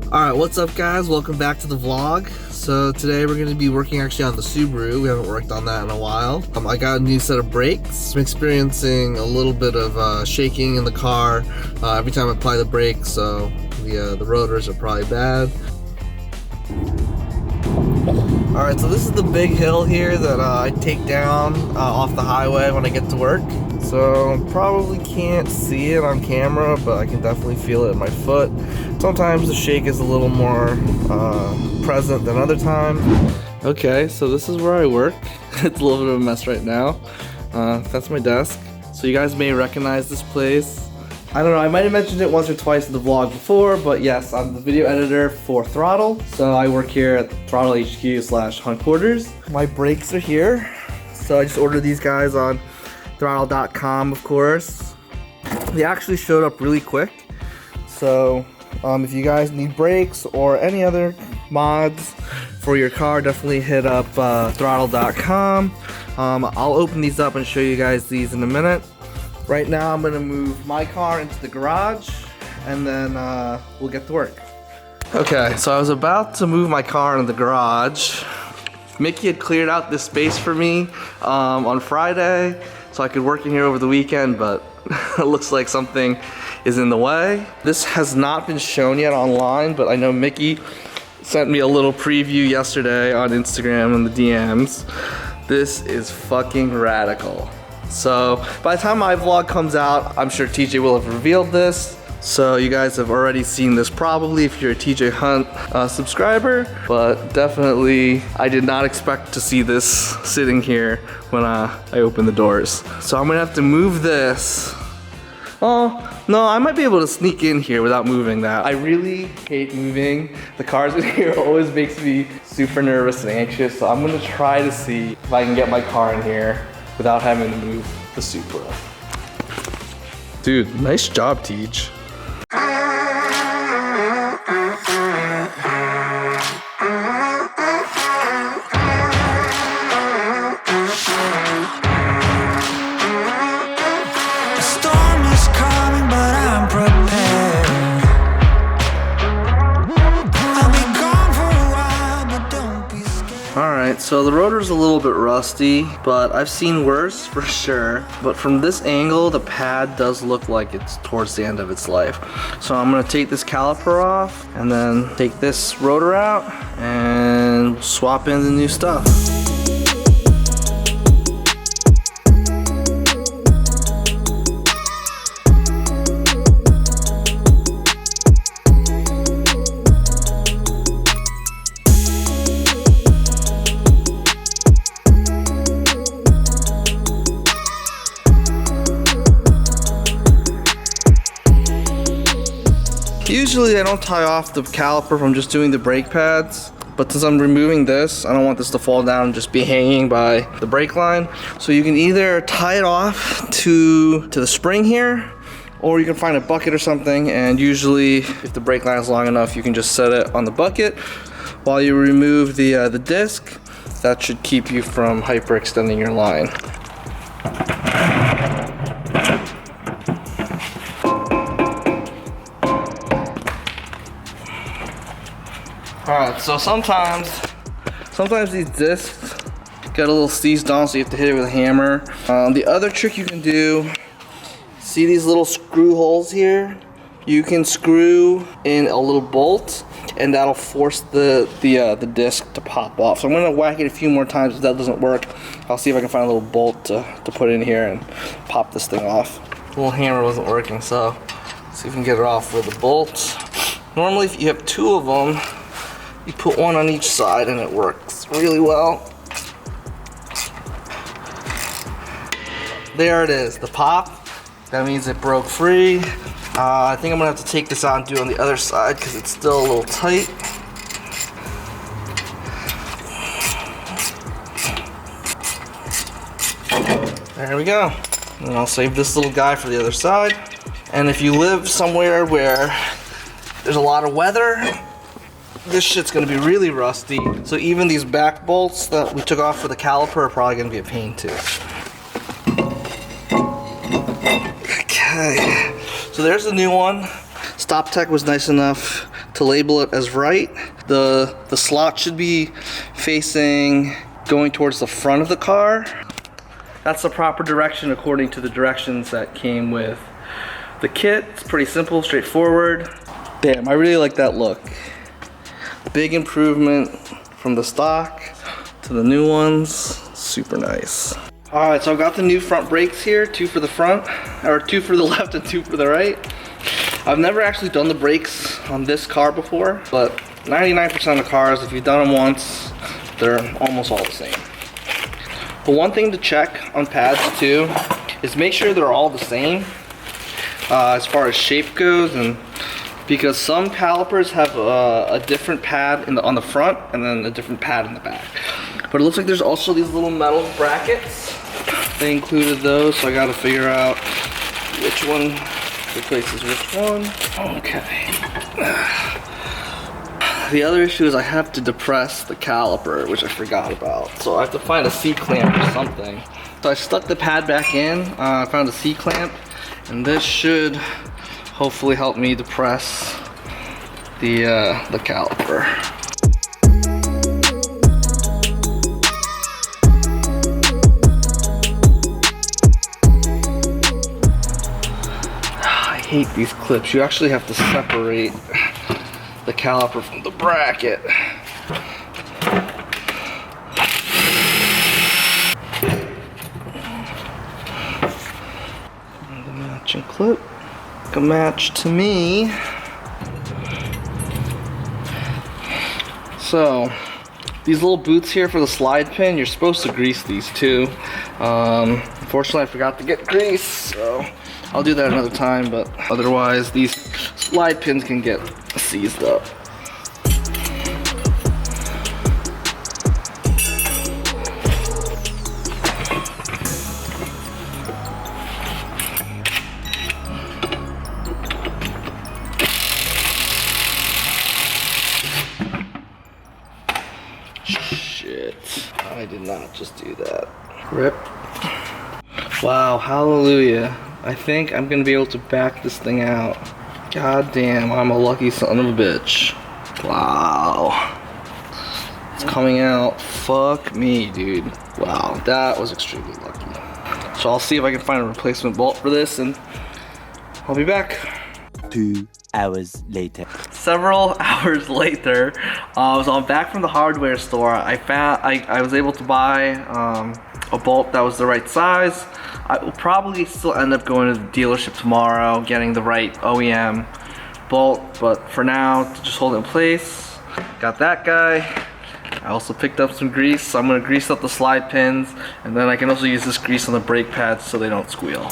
Alright, what's up guys? Welcome back to the vlog. So today we're going to be working actually on the Subaru. We haven't worked on that in a while. I got a new set of brakes. I'm experiencing a little bit of shaking in the car every time I apply the brakes, so the rotors are probably bad. Alright, so this is the big hill here that I take down off the highway when I get to work. So probably can't see it on camera, but I can definitely feel it in my foot. Sometimes the shake is a little more present than other times. Okay, so this is where I work. It's a little bit of a mess right now. That's my desk. So you guys may recognize this place. I don't know, I might have mentioned it once or twice in the vlog before, but yes, I'm the video editor for Throttle. So I work here at Throttle HQ / Hunt Quarters. My brakes are here. So I just ordered these guys on Throttle.com, of course. They actually showed up really quick. So if you guys need brakes or any other mods for your car, definitely hit up Throttle.com. I'll open these up and show you guys these in a minute. Right now I'm gonna move my car into the garage and then we'll get to work. Okay, so I was about to move my car into the garage. Mickey had cleared out this space for me on Friday so I could work in here over the weekend, but it looks like something is in the way. This has not been shown yet online, but I know Mickey sent me a little preview yesterday on Instagram in the DMs. This is fucking radical. So by the time my vlog comes out, I'm sure TJ will have revealed this. So you guys have already seen this probably if you're a TJ Hunt subscriber, but definitely I did not expect to see this sitting here when I opened the doors. So I'm gonna have to move this. Oh, no, I might be able to sneak in here without moving that. I really hate moving. The cars in here always makes me super nervous and anxious, so I'm gonna try to see if I can get my car in here without having to move the Subaru. Dude, nice job, Teach. Alright, so the rotor's a little bit rusty, but I've seen worse for sure. But from this angle, the pad does look like it's towards the end of its life. So I'm gonna take this caliper off and then take this rotor out and swap in the new stuff. Usually I don't tie off the caliper from just doing the brake pads, but since I'm removing this, I don't want this to fall down and just be hanging by the brake line. So you can either tie it off to the spring here, or you can find a bucket or something, and usually if the brake line is long enough, you can just set it on the bucket while you remove the disc. That should keep you from hyperextending your line. Alright, so sometimes these discs get a little seized on, so you have to hit it with a hammer. The other trick you can do, see these little screw holes here? You can screw in a little bolt, and that'll force the disc to pop off. So I'm gonna whack it a few more times. If that doesn't work, I'll see if I can find a little bolt to put in here and pop this thing off. The little hammer wasn't working, so let's see if we can get it off with a bolt. Normally, if you have two of them, you put one on each side and it works really well. There it is, the pop. That means it broke free. I think I'm gonna have to take this out and do it on the other side because it's still a little tight. There we go. And I'll save this little guy for the other side. And if you live somewhere where there's a lot of weather, this shit's gonna be really rusty. So even these back bolts that we took off for the caliper are probably gonna be a pain too. Okay, so there's the new one. StopTech was nice enough to label it as right. The slot should be facing going towards the front of the car. That's the proper direction according to the directions that came with the kit. It's pretty simple, straightforward. Damn, I really like that look. Big improvement from the stock to the new ones. Super nice. All right, so I've got the new front brakes here, 2 for the front, or 2 for the left and 2 for the right. I've never actually done the brakes on this car before, but 99% of cars, if you've done them once, they're almost all the same. But one thing to check on pads too is make sure they're all the same as far as shape goes, and because some calipers have a different pad on the front and then a different pad in the back. But it looks like there's also these little metal brackets. They included those, so I gotta figure out which one replaces which one. Okay. The other issue is I have to depress the caliper, which I forgot about. So I have to find a C-clamp or something. So I stuck the pad back in, I found a C-clamp, and this should hopefully help me depress the caliper. I hate these clips. You actually have to separate the caliper from the bracket. And the matching clip. A match to me. So these little boots here for the slide pin, you're supposed to grease these too. Unfortunately I forgot to get grease, so I'll do that another time, but otherwise these slide pins can get seized up. Shit, I did not just do that. Rip. Wow, hallelujah. I think I'm gonna be able to back this thing out. God damn, I'm a lucky son of a bitch. Wow. It's coming out. Fuck me, dude. Wow, that was extremely lucky. So I'll see if I can find a replacement bolt for this, and I'll be back. 2 hours later. Several hours later, so I'm back from the hardware store. I was able to buy a bolt that was the right size. I will probably still end up going to the dealership tomorrow, getting the right OEM bolt, but for now, to just hold it in place, got that guy. I also picked up some grease, so I'm gonna grease up the slide pins, and then I can also use this grease on the brake pads so they don't squeal.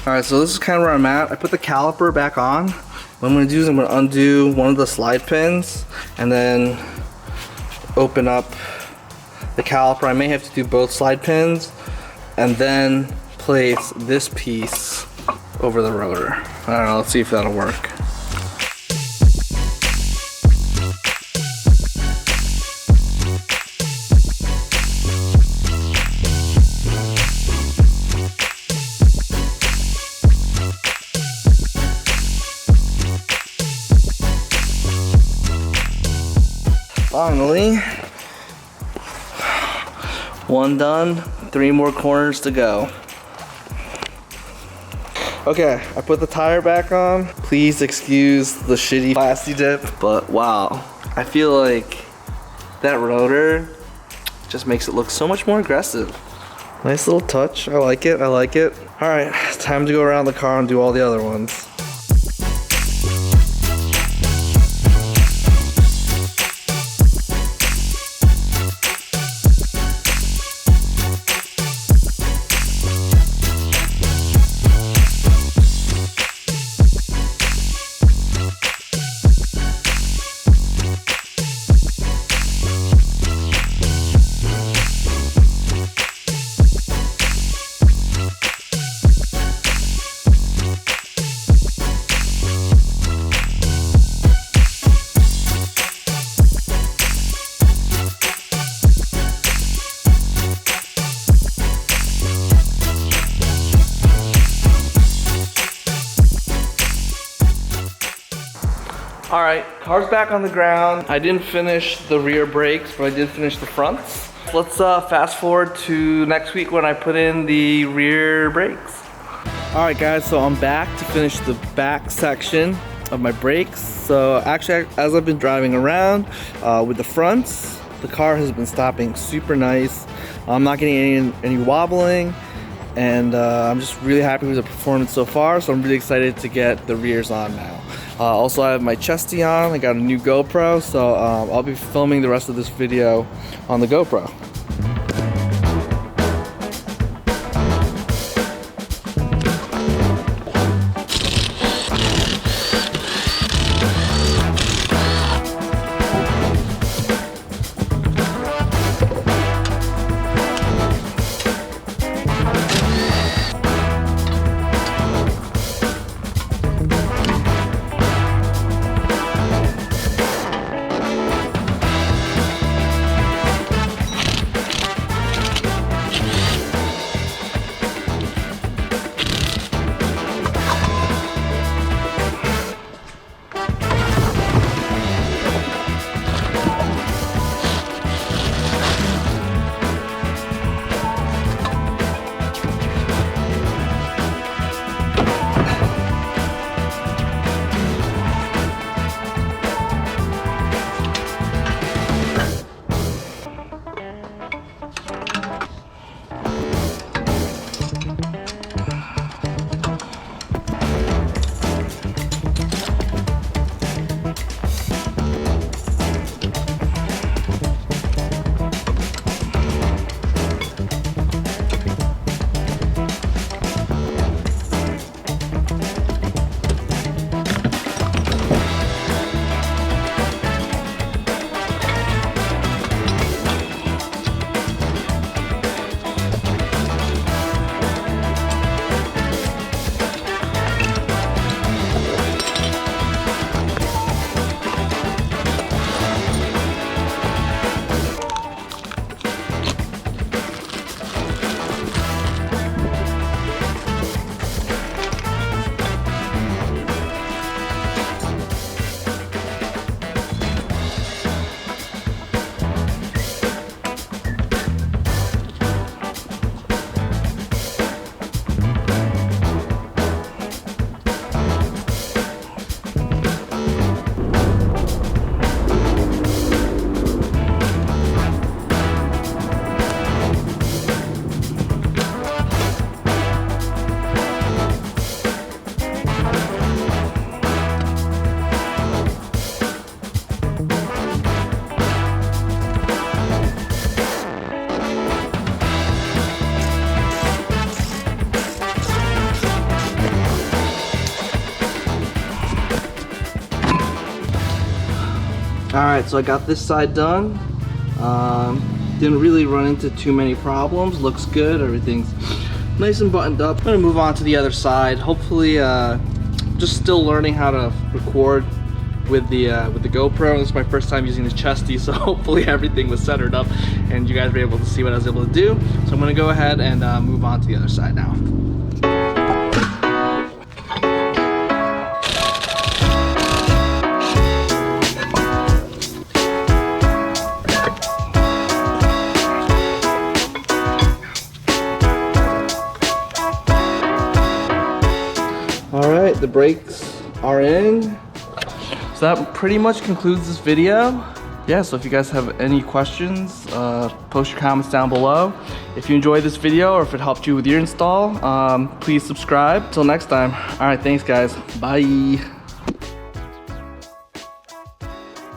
Alright, so this is kind of where I'm at. I put the caliper back on. What I'm going to do is I'm going to undo one of the slide pins and then open up the caliper. I may have to do both slide pins and then place this piece over the rotor. I don't know, let's see if that'll work. Finally, one done, 3 more corners to go. Okay, I put the tire back on. Please excuse the shitty plasti dip, but wow, I feel like that rotor just makes it look so much more aggressive. Nice little touch, I like it, I like it. All right, it's time to go around the car and do all the other ones. car's back on the ground. I didn't finish the rear brakes, but I did finish the fronts. Let's fast forward to next week when I put in the rear brakes. All right guys, so I'm back to finish the back section of my brakes. So actually, as I've been driving around with the fronts, the car has been stopping super nice. I'm not getting any wobbling, and I'm just really happy with the performance so far. So I'm really excited to get the rears on now. Also, I have my chesty on. I got a new GoPro, so I'll be filming the rest of this video on the GoPro. Alright, so I got this side done. Didn't really run into too many problems. Looks good, everything's nice and buttoned up. I'm gonna move on to the other side. Hopefully, just still learning how to record with the GoPro. This is my first time using the chesty, so hopefully everything was centered up and you guys were able to see what I was able to do. So I'm gonna go ahead and move on to the other side now. Alright, the brakes are in. So that pretty much concludes this video. Yeah, so if you guys have any questions, post your comments down below. If you enjoyed this video or if it helped you with your install, please subscribe. Till next time. Alright, thanks guys. Bye.